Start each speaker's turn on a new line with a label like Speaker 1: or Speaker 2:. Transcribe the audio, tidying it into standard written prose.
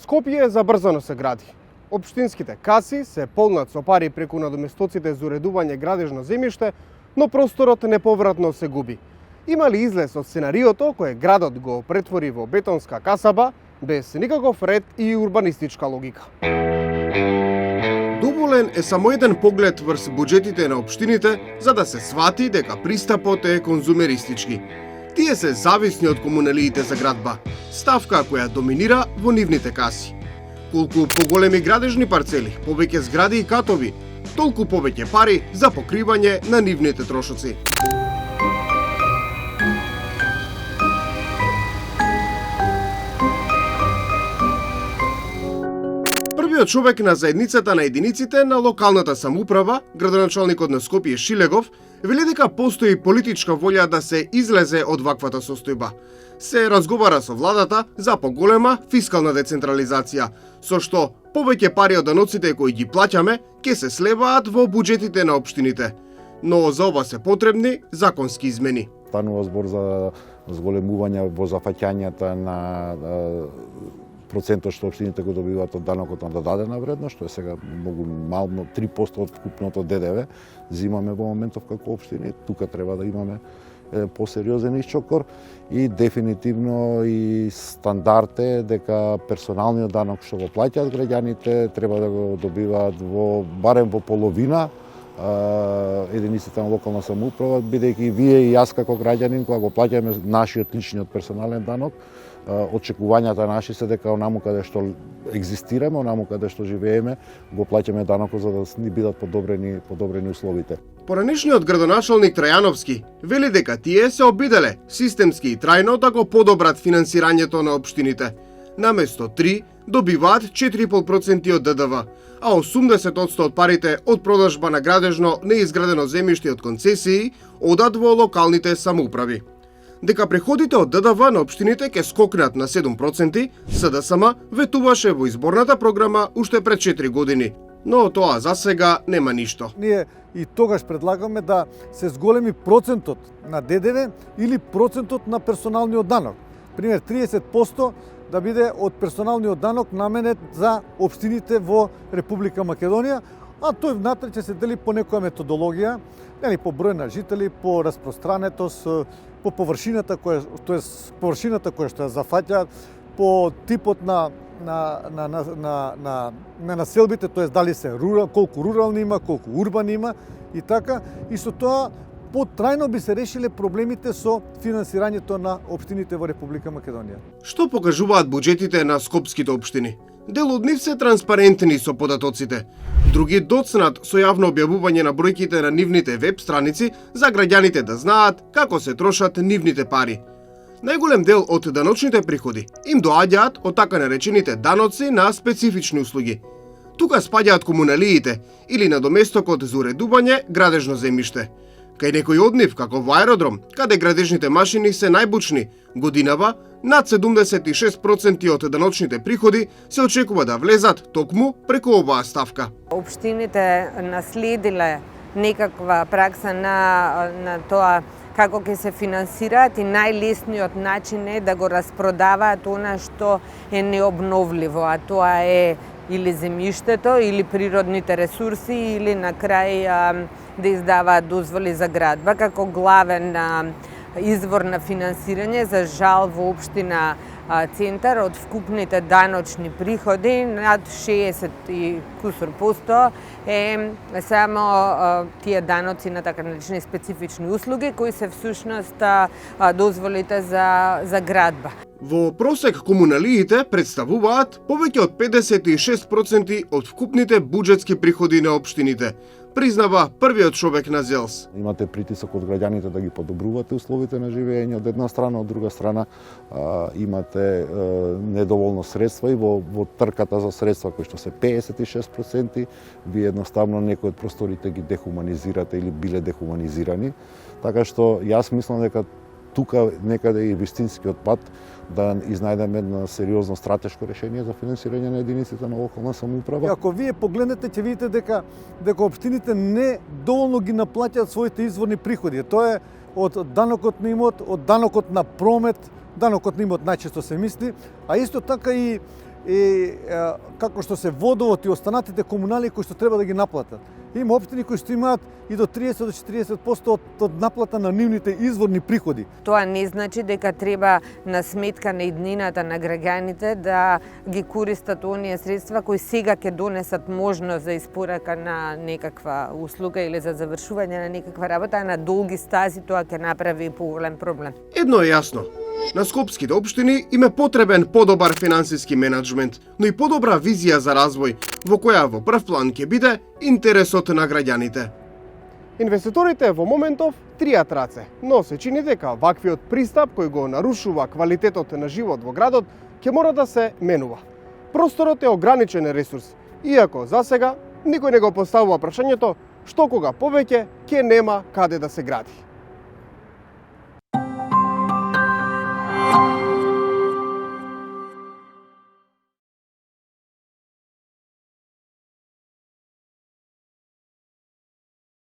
Speaker 1: Скопје забрзано се гради. Општинските каси се полнат со пари преку надоместоците за уредување градежно земјиште, но просторот неповратно се губи. Има ли излез од сценариото кое градот го претвори во бетонска касаба, без никаков ред и урбанистичка логика? Доволен е само еден поглед врз буџетите на општините за да се свати дека пристапот е конзумеристички. Тие се зависни од комуналиите за градба, ставка која доминира во нивните каси. Колку поголеми градежни парцели, повеќе згради и катови, толку повеќе пари за покривање на нивните трошоци. Првиот човек на заедницата на единиците на локалната самоуправа, градоначалникот на Скопје Шилегов, вели дека постои политичка волја да се излезе од ваквата состојба. Се разговара со владата за поголема фискална децентрализација, со што повеќе пари од даноците кои ги плаќаме ќе се слеваат во буџетите на општините. Но за ова се потребни законски измени.
Speaker 2: Станува збор за зголемување во зафаќањата на процентот што општините го добиваат од данокот на додадена вредност, што е сега многу мално, 3% од вкупното ДДВ зимаме во моментов како општини. Тука треба да имаме посериозен исчокор и дефинитивно и стандард е дека персоналниот данок што го плаќаат граѓаните треба да го добиваат барем во половина единиците на локална самоуправа, бидејќи вие и јас како граѓанин кога го плаќаме нашиот личниот персонален данок, очекувањата наши се дека онаму каде што екзистираме, онаму каде што живееме, го плаќаме данокот за да ни бидат подобрени условите.
Speaker 1: Поранешниот градоначалник Трајановски вели дека тие се обиделе системски и трајно да го подобрат финансирањето на општините. Наместо 3 добиваат 4,5% од ДДВ, а 80% од парите од продажба на градежно неизградено земјиште од концесии одат во локалните самоуправи. Дека приходите од ДДВ на општините ќе скокнат на 7%, СДСМ ветуваше во изборната програма уште пред 4 години. Но тоа за сега нема ништо.
Speaker 3: Ние и тогаш предлагаме да се зголеми процентот на ДДВ или процентот на персоналниот данок. Пример 30% да биде од персоналниот данок наменет за општините во Република Македонија, а тој внатре ќе се дели по некоја методологија, по број на жители, по распространетост, по површината која што ја зафаќа, по типот на населбите, тоест дали се колку рурални има, колку урбани има и така, и со тоа потрајно би се решиле проблемите со финансирањето на општините во Република Македонија.
Speaker 1: Што покажуваат буџетите на скопските општини? Дел од нив се транспарентни со податоците, други доцнат со јавно објавување на бројките на нивните веб страници за граѓаните да знаат како се трошат нивните пари. Најголем дел од даночните приходи им доаѓаат од така наречените даноци на специфични услуги. Тука спаѓаат комуналиите или надоместокот за уредување градежно земјиште. Кај некој од нив, како во аеродром, каде градежните машини се најбучни, годинава над 76% од даночните приходи се очекува да влезат токму преку оваа ставка.
Speaker 4: Општините наследиле некаква пракса на тоа како ќе се финансираат и најлесниот начин е да го распродаваат она што е необновливо, а тоа е или земјиштето, или природните ресурси, или на крај да издаваат дозволи за градба како главен извор на финансирање. За жал во општина Центар од вкупните даночни приходи над 60 и кусур посто е само тие даноци на така наречени специфични услуги кои се всушност дозволите за градба.
Speaker 1: Во просек комуналиите представуваат повеќе од 56% од вкупните буџетски приходи на општините, признава првиот човек на ЗЕЛС.
Speaker 2: Имате притисок од граѓаните да ги подобрувате условите на живење од една страна, од друга страна имате недоволно средства и во трката за средства кои што се 56%, вие едноставно некои од просторите ги дехуманизирате или биле дехуманизирани, така што јас мислам дека тука некаде е вистинскиот пат да изнајдеме едно сериозно стратешко решение за финансирање на единиците на локална самоуправа.
Speaker 3: Ако вие погледнете, ќе видите дека општините не доволно ги наплаќаат своите изворни приходи. Тоа е од данокот на имот, од данокот на промет, данокот на имот најчесто се мисли, а исто така и и како што се водовод и останатите комунали кои што треба да ги наплатат. Има општини кои што имаат и до 30 до 40% од наплата на нивните изворни приходи.
Speaker 4: Тоа не значи дека треба на сметка на иднината на граѓаните да ги користат оние средства кои сега ќе донесат можност за испорака на некаква услуга или за завршување на некаква работа, а на долги стази тоа ќе направи поголем проблем.
Speaker 1: Едно е јасно. На скопските општини им е потребен подобар финансиски менеджмент, но и подобра визија за развој, во која во прв план ќе биде интересот на граѓаните.
Speaker 5: Инвеститорите во моментов тријат раце, но се чини дека ваквиот пристап кој го нарушува квалитетот на живот во градот ќе мора да се менува. Просторот е ограничен ресурс, иако засега никој не го поставува прашањето што кога повеќе ќе нема каде да се гради.